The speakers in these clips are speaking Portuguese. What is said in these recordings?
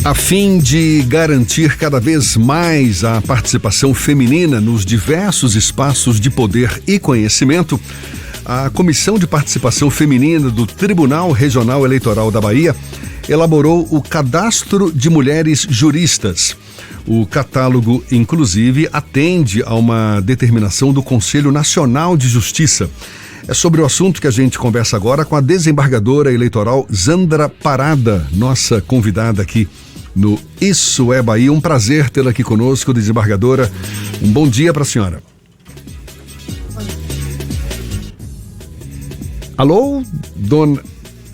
A fim de garantir cada vez mais a participação feminina nos diversos espaços de poder e conhecimento, a Comissão de Participação Feminina do Tribunal Regional Eleitoral da Bahia elaborou o Cadastro de Mulheres Juristas. O catálogo, inclusive, atende a uma determinação do Conselho Nacional de Justiça. É sobre o assunto que a gente conversa agora com a desembargadora eleitoral Zandra Parada, nossa convidada aqui no Isso é Bahia. Um prazer tê-la aqui conosco, desembargadora. Um bom dia para a senhora. Alô, dona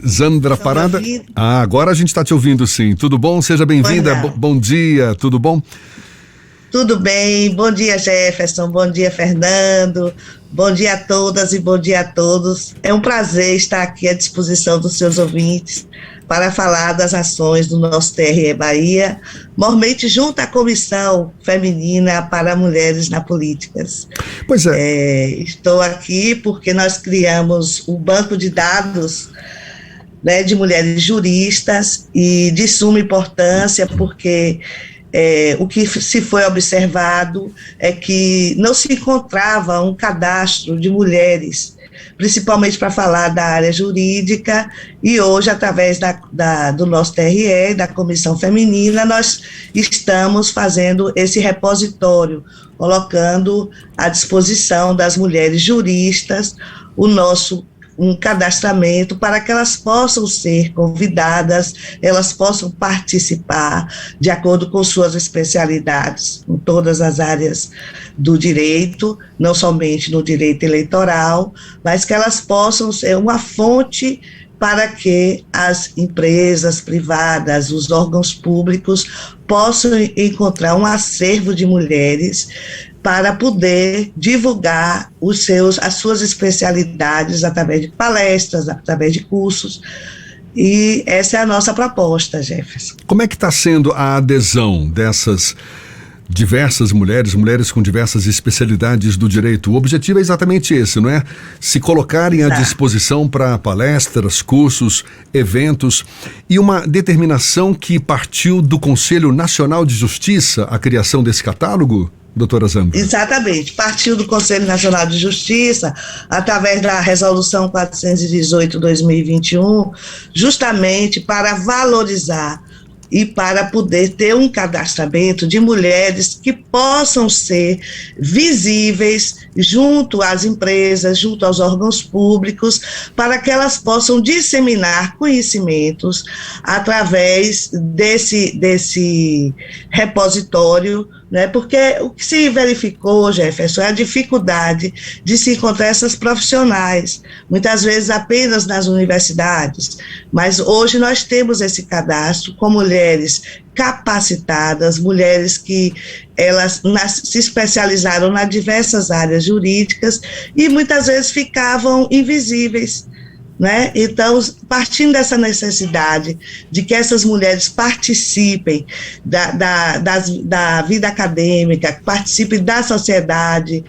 Zandra Parada? Agora a gente está te ouvindo, sim. Tudo bom? Seja bem-vinda. Bom dia, tudo bom? Tudo bem. Bom dia, Jefferson. Bom dia, Fernando. Bom dia a todas e bom dia a todos. É um prazer estar aqui à disposição dos seus ouvintes para falar das ações do nosso TRE Bahia, mormente junto à Comissão Feminina para Mulheres na Políticas. Pois é. Estou aqui porque nós criamos o banco de dados, né, de mulheres juristas, e de suma importância porque o que se foi observado é que não se encontrava um cadastro de mulheres, principalmente para falar da área jurídica, e hoje, através do nosso TRE, da Comissão Feminina, nós estamos fazendo esse repositório, colocando à disposição das mulheres juristas um cadastramento para que elas possam ser convidadas, elas possam participar de acordo com suas especialidades em todas as áreas do direito, não somente no direito eleitoral, mas que elas possam ser uma fonte para que as empresas privadas, os órgãos públicos possam encontrar um acervo de mulheres para poder divulgar as suas especialidades através de palestras, através de cursos. E essa é a nossa proposta, Jefferson. Como é que está sendo a adesão dessas diversas mulheres com diversas especialidades do direito? O objetivo é exatamente esse, não é? Se colocarem à disposição para palestras, cursos, eventos, e uma determinação que partiu do Conselho Nacional de Justiça, a criação desse catálogo? Doutora Zandra. Exatamente, partiu do Conselho Nacional de Justiça, através da Resolução 418/2021, justamente para valorizar e para poder ter um cadastramento de mulheres que possam ser visíveis junto às empresas, junto aos órgãos públicos, para que elas possam disseminar conhecimentos através desse repositório, né? Porque o que se verificou, Jefferson, é a dificuldade de se encontrar essas profissionais, muitas vezes apenas nas universidades, mas hoje nós temos esse cadastro com mulheres capacitadas, mulheres que elas se especializaram nas diversas áreas jurídicas e muitas vezes ficavam invisíveis, né? Então, partindo dessa necessidade de que essas mulheres participem da vida acadêmica, participem da sociedade,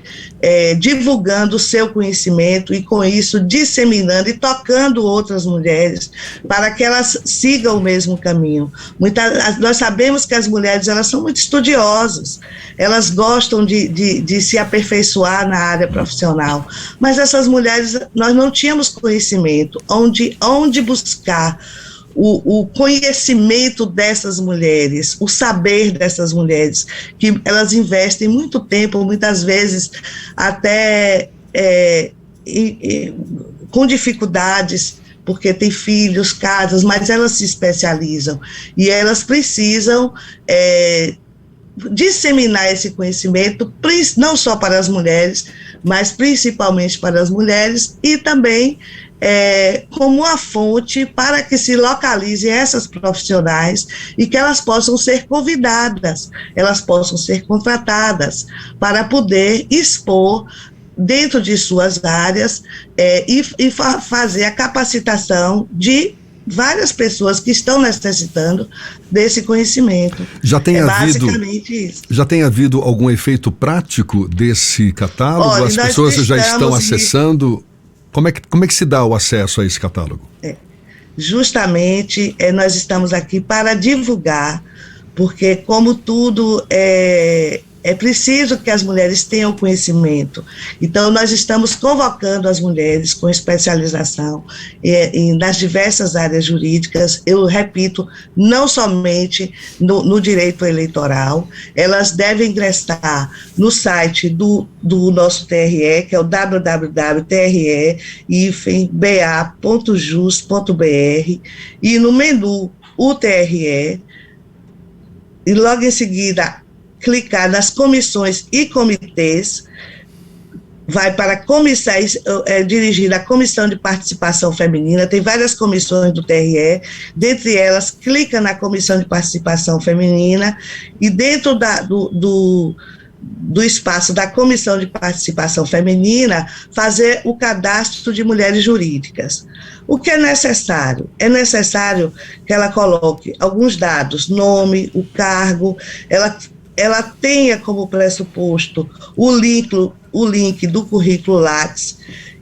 divulgando o seu conhecimento e, com isso, disseminando e tocando outras mulheres para que elas sigam o mesmo caminho. Nós sabemos que as mulheres, elas são muito estudiosas, elas gostam de se aperfeiçoar na área profissional, mas essas mulheres, nós não tínhamos conhecimento, onde buscar o conhecimento dessas mulheres, o saber dessas mulheres, que elas investem muito tempo, muitas vezes até com dificuldades, porque tem filhos, casas, mas elas se especializam e elas precisam disseminar esse conhecimento, não só para as mulheres, mas principalmente para as mulheres, e também como uma fonte para que se localizem essas profissionais e que elas possam ser convidadas, elas possam ser contratadas para poder expor dentro de suas áreas e fazer a capacitação de várias pessoas que estão necessitando desse conhecimento. Basicamente isso. Já tem havido algum efeito prático desse catálogo? Olha, as pessoas já estão acessando? Como é que se dá o acesso a esse catálogo? justamente nós estamos aqui para divulgar, porque como tudo é preciso que as mulheres tenham conhecimento. Então, nós estamos convocando as mulheres com especialização nas diversas áreas jurídicas, eu repito, não somente no direito eleitoral, elas devem ingressar no site do nosso TRE, que é o www.tre-ba.jus.br, e no menu o TRE, e logo em seguida clicar nas comissões e comitês, vai para a comissão, dirigida à Comissão de Participação Feminina, tem várias comissões do TRE, dentre elas, clica na Comissão de Participação Feminina, e dentro do espaço da Comissão de Participação Feminina, fazer o cadastro de mulheres jurídicas. O que é necessário? É necessário que ela coloque alguns dados, nome, o cargo, ela tenha como pressuposto o link do currículo Lattes,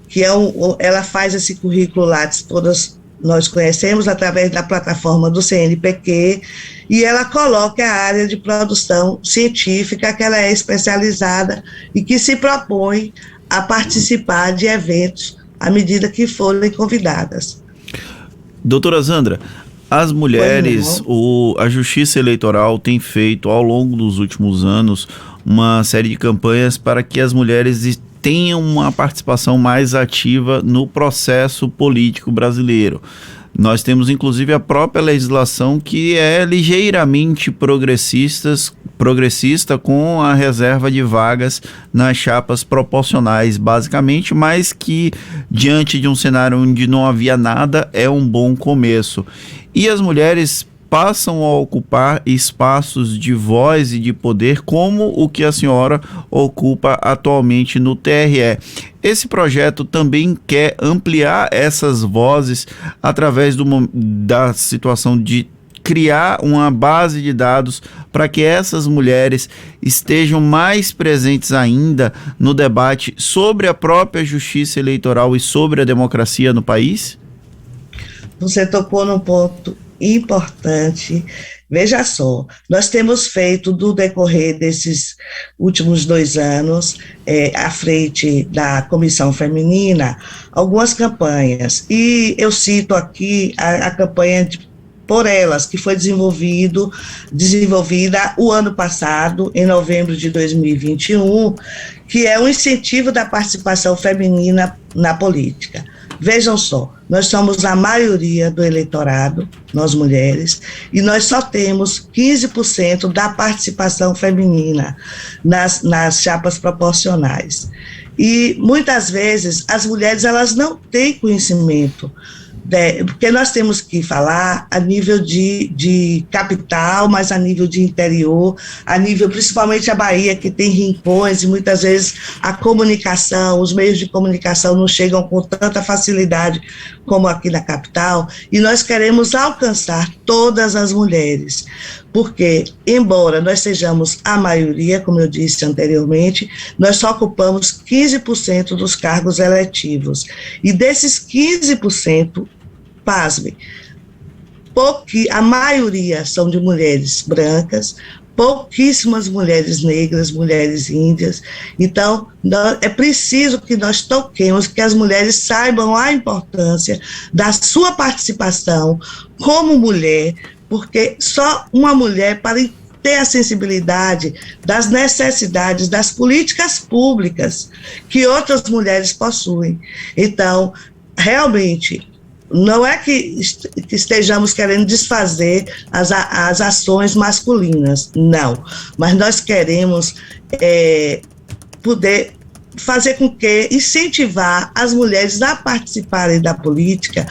que ela faz esse currículo Lattes, todas nós conhecemos através da plataforma do CNPq, e ela coloca a área de produção científica, que ela é especializada e que se propõe a participar de eventos à medida que forem convidadas. Doutora Zandra, as mulheres, a Justiça Eleitoral tem feito ao longo dos últimos anos uma série de campanhas para que as mulheres tenham uma participação mais ativa no processo político brasileiro. Nós temos inclusive a própria legislação que é ligeiramente progressista com a reserva de vagas nas chapas proporcionais, basicamente, mas que diante de um cenário onde não havia nada é um bom começo. E as mulheres passam a ocupar espaços de voz e de poder como o que a senhora ocupa atualmente no TRE. Esse projeto também quer ampliar essas vozes através da situação de criar uma base de dados para que essas mulheres estejam mais presentes ainda no debate sobre a própria justiça eleitoral e sobre a democracia no país? Você tocou num ponto importante. Veja só, nós temos feito, do decorrer desses últimos 2 anos, à frente da Comissão Feminina, algumas campanhas, e eu cito aqui a campanha Por Elas, que foi desenvolvida o ano passado, em novembro de 2021, que é um incentivo da participação feminina na política. Vejam só, nós somos a maioria do eleitorado, nós mulheres, e nós só temos 15% da participação feminina nas chapas proporcionais. E muitas vezes as mulheres elas não têm conhecimento, porque nós temos que falar a nível de capital, mas a nível de interior, a nível, principalmente a Bahia, que tem rincões, e muitas vezes a comunicação, os meios de comunicação não chegam com tanta facilidade como aqui na capital, e nós queremos alcançar todas as mulheres, porque, embora nós sejamos a maioria, como eu disse anteriormente, nós só ocupamos 15% dos cargos eletivos, e desses 15%, pasme, a maioria são de mulheres brancas, pouquíssimas mulheres negras, mulheres índias. Então, é preciso que nós toquemos, que as mulheres saibam a importância da sua participação como mulher, porque só uma mulher, para ter a sensibilidade das necessidades das políticas públicas que outras mulheres possuem. Então, realmente, não é que estejamos querendo desfazer as ações masculinas, não, mas nós queremos poder fazer com que, incentivar as mulheres a participarem da política,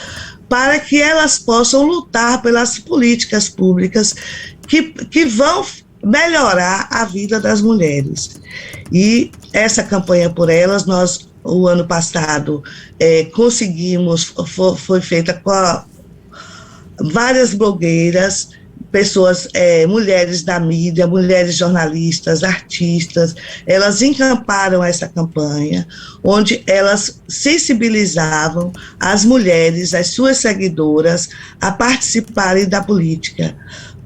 para que elas possam lutar pelas políticas públicas que vão melhorar a vida das mulheres. E essa campanha Por Elas, o ano passado, conseguimos, foi feita com várias blogueiras, pessoas, mulheres da mídia, mulheres jornalistas, artistas, elas encamparam essa campanha, onde elas sensibilizavam as mulheres, as suas seguidoras, a participarem da política.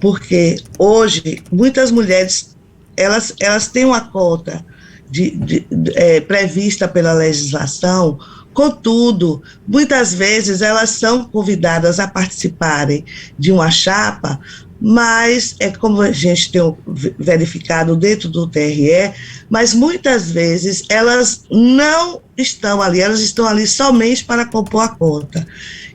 Porque hoje, muitas mulheres, elas têm uma cota prevista pela legislação. Contudo, muitas vezes elas são convidadas a participarem de uma chapa, mas como a gente tem verificado dentro do TRE, mas muitas vezes elas não estão ali, elas estão ali somente para compor a cota.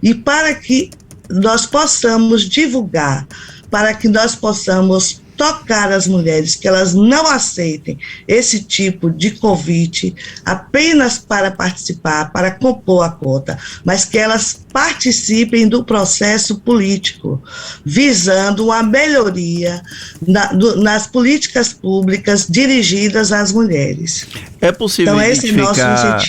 E para que nós possamos divulgar, para que nós possamos tocar as mulheres, que elas não aceitem esse tipo de convite apenas para participar, para compor a cota, mas que elas participem do processo político, visando a melhoria nas políticas públicas dirigidas às mulheres. É possível identificar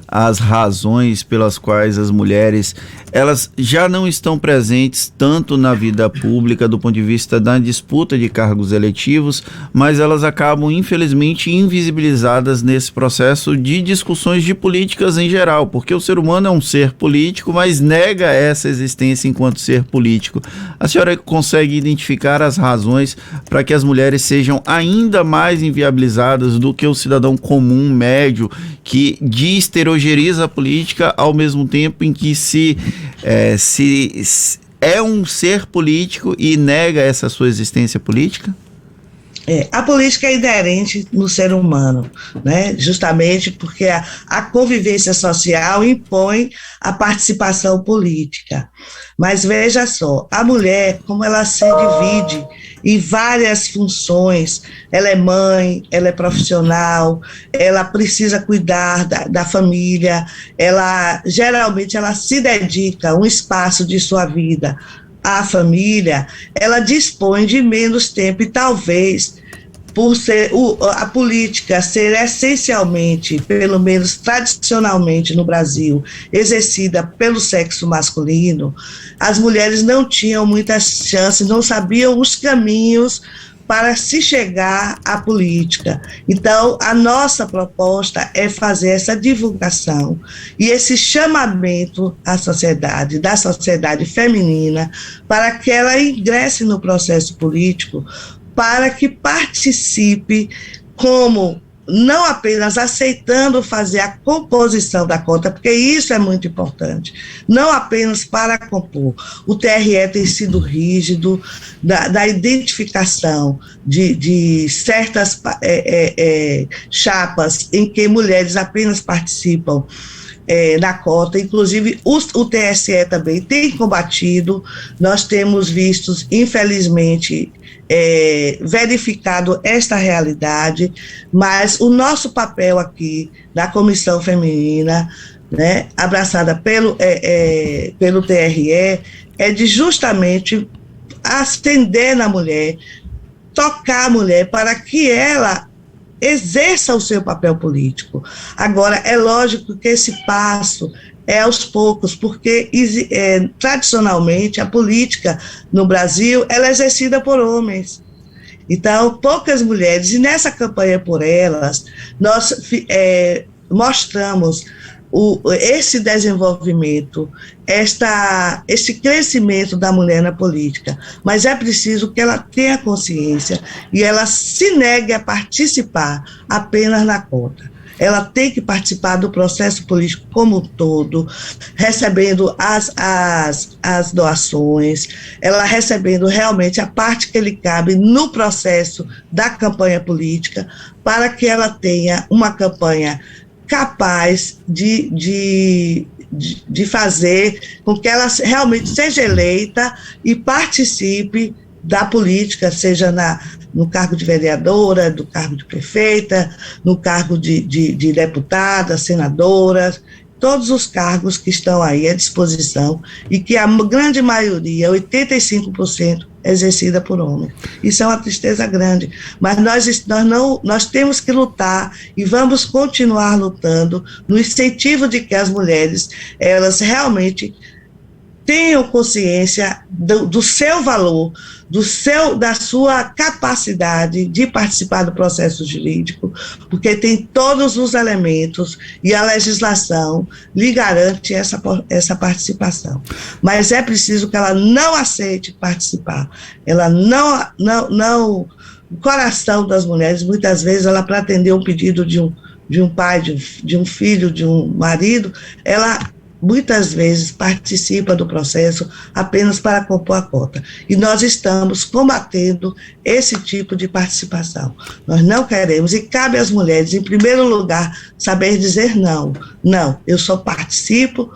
as razões pelas quais as mulheres elas já não estão presentes tanto na vida pública do ponto de vista da disputa de cargos eletivos, mas elas acabam infelizmente invisibilizadas nesse processo de discussões de políticas em geral, porque o ser humano é um ser político, mas nega essa existência enquanto ser político. A senhora consegue identificar as razões para que as mulheres sejam ainda mais inviabilizadas do que o cidadão comum, médio, que desterogeriza a política ao mesmo tempo em que se é um ser político e nega essa sua existência política? A política é inerente no ser humano, né? Justamente porque a convivência social impõe a participação política. Mas veja só, a mulher, como ela se divide em várias funções, ela é mãe, ela é profissional, ela precisa cuidar da família, geralmente ela se dedica um espaço de sua vida à família, ela dispõe de menos tempo e talvez por ser a política ser essencialmente, pelo menos tradicionalmente no Brasil, exercida pelo sexo masculino, as mulheres não tinham muitas chances, não sabiam os caminhos para se chegar à política. Então, a nossa proposta é fazer essa divulgação e esse chamamento à sociedade, da sociedade feminina, para que ela ingresse no processo político, para que participe como não apenas aceitando fazer a composição da cota, porque isso é muito importante, não apenas para compor. O TRE tem sido rígido da identificação de certas chapas em que mulheres apenas participam na cota, inclusive o TSE também tem combatido, nós temos visto, infelizmente, verificado esta realidade, mas o nosso papel aqui da Comissão Feminina, né, abraçada pelo TRE, é de justamente ascender na mulher, tocar a mulher para que ela exerça o seu papel político. Agora, é lógico que esse passo é aos poucos, porque tradicionalmente a política no Brasil ela é exercida por homens. Então, poucas mulheres, e nessa campanha por elas, nós mostramos esse desenvolvimento, esse crescimento da mulher na política, mas é preciso que ela tenha consciência e ela se negue a participar apenas na cota. Ela tem que participar do processo político como um todo, recebendo as doações, ela recebendo realmente a parte que lhe cabe no processo da campanha política, para que ela tenha uma campanha capaz de fazer com que ela realmente seja eleita e participe da política, seja no cargo de vereadora, do cargo de prefeita, no cargo de deputada, senadora, todos os cargos que estão aí à disposição e que a grande maioria, 85%, é exercida por homens. Isso é uma tristeza grande, mas nós temos que lutar e vamos continuar lutando no incentivo de que as mulheres, elas realmente tenham consciência do seu valor, da sua capacidade de participar do processo jurídico, porque tem todos os elementos e a legislação lhe garante essa participação. Mas é preciso que ela não aceite participar. Ela não o coração das mulheres, muitas vezes, ela para atender um pedido de um pai, de um filho, de um marido, ela muitas vezes participa do processo apenas para compor a cota. E nós estamos combatendo esse tipo de participação. Nós não queremos, e cabe às mulheres, em primeiro lugar, saber dizer não. Não, eu só participo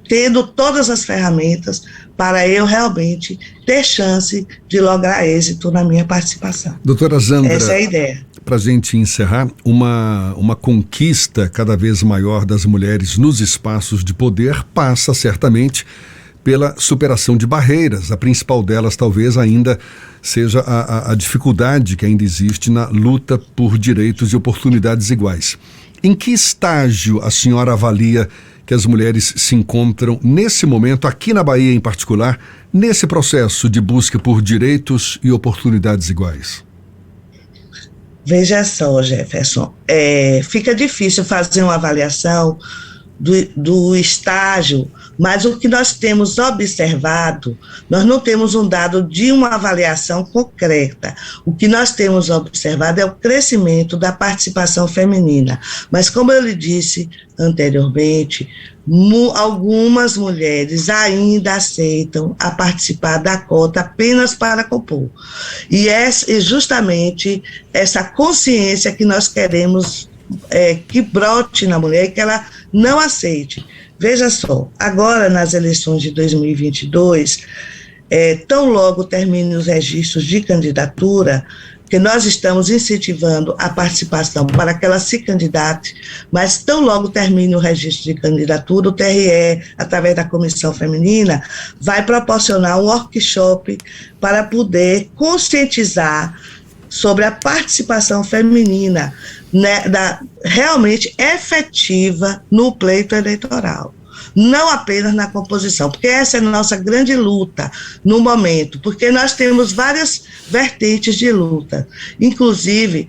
tendo todas as ferramentas para eu realmente ter chance de lograr êxito na minha participação. Doutora Zandra, essa é a ideia. Para a gente encerrar, uma conquista cada vez maior das mulheres nos espaços de poder passa certamente pela superação de barreiras. A principal delas talvez ainda seja a dificuldade que ainda existe na luta por direitos e oportunidades iguais. Em que estágio a senhora avalia que as mulheres se encontram nesse momento, aqui na Bahia em particular, nesse processo de busca por direitos e oportunidades iguais? Veja só, Jefferson, fica difícil fazer uma avaliação do estágio, mas o que nós temos observado, nós não temos um dado de uma avaliação concreta. O que nós temos observado é o crescimento da participação feminina. Mas, como eu lhe disse anteriormente, algumas mulheres ainda aceitam a participar da cota apenas para compor. E é justamente essa consciência que nós queremos que brote na mulher e que ela não aceite. Veja só, agora nas eleições de 2022, tão logo terminem os registros de candidatura, que nós estamos incentivando a participação para que ela se candidate, mas tão logo termine o registro de candidatura, o TRE, através da Comissão Feminina, vai proporcionar um workshop para poder conscientizar sobre a participação feminina, né, realmente efetiva no pleito eleitoral. Não apenas na composição, porque essa é a nossa grande luta no momento, porque nós temos várias vertentes de luta. Inclusive,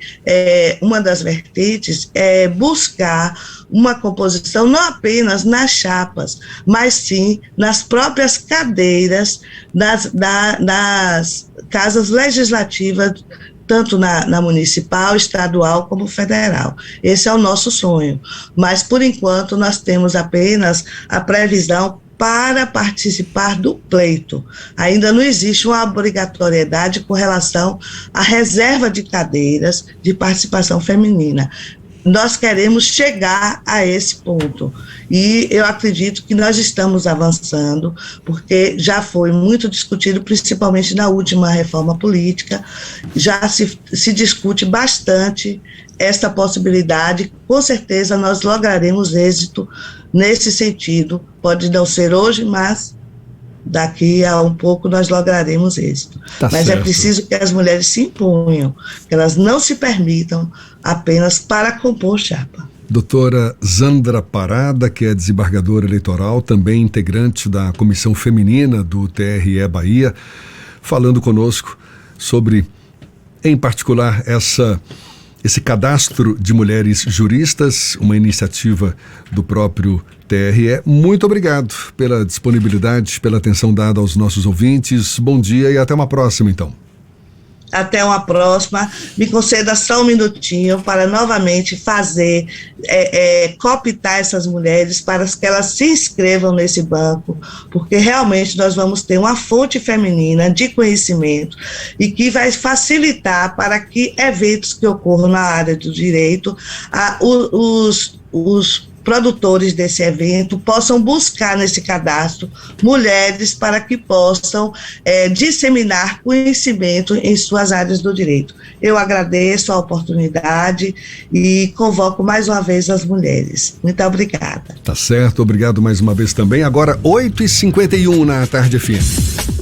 uma das vertentes é buscar uma composição não apenas nas chapas, mas sim nas próprias cadeiras das casas legislativas, tanto na municipal, estadual como federal. Esse é o nosso sonho. Mas, por enquanto, nós temos apenas a previsão para participar do pleito. Ainda não existe uma obrigatoriedade com relação à reserva de cadeiras de participação feminina. Nós queremos chegar a esse ponto e eu acredito que nós estamos avançando, porque já foi muito discutido, principalmente na última reforma política, já se discute bastante essa possibilidade. Com certeza nós lograremos êxito nesse sentido, pode não ser hoje, mas daqui a um pouco nós lograremos êxito. Mas certo. É preciso que as mulheres se imponham, que elas não se permitam apenas para compor chapa. Doutora Zandra Parada, que é desembargadora eleitoral, também integrante da Comissão Feminina do TRE Bahia, falando conosco sobre, em particular, esse cadastro de mulheres juristas, uma iniciativa do próprio TRE. Muito obrigado pela disponibilidade, pela atenção dada aos nossos ouvintes. Bom dia e até uma próxima, então. Até uma próxima. Me conceda só um minutinho para novamente fazer, cooptar essas mulheres para que elas se inscrevam nesse banco, porque realmente nós vamos ter uma fonte feminina de conhecimento e que vai facilitar para que eventos que ocorram na área do direito, os produtores desse evento possam buscar nesse cadastro mulheres para que possam disseminar conhecimento em suas áreas do direito. Eu agradeço a oportunidade e convoco mais uma vez as mulheres. Muito obrigada. Tá certo, obrigado mais uma vez também. Agora 8h51 na Tarde FM.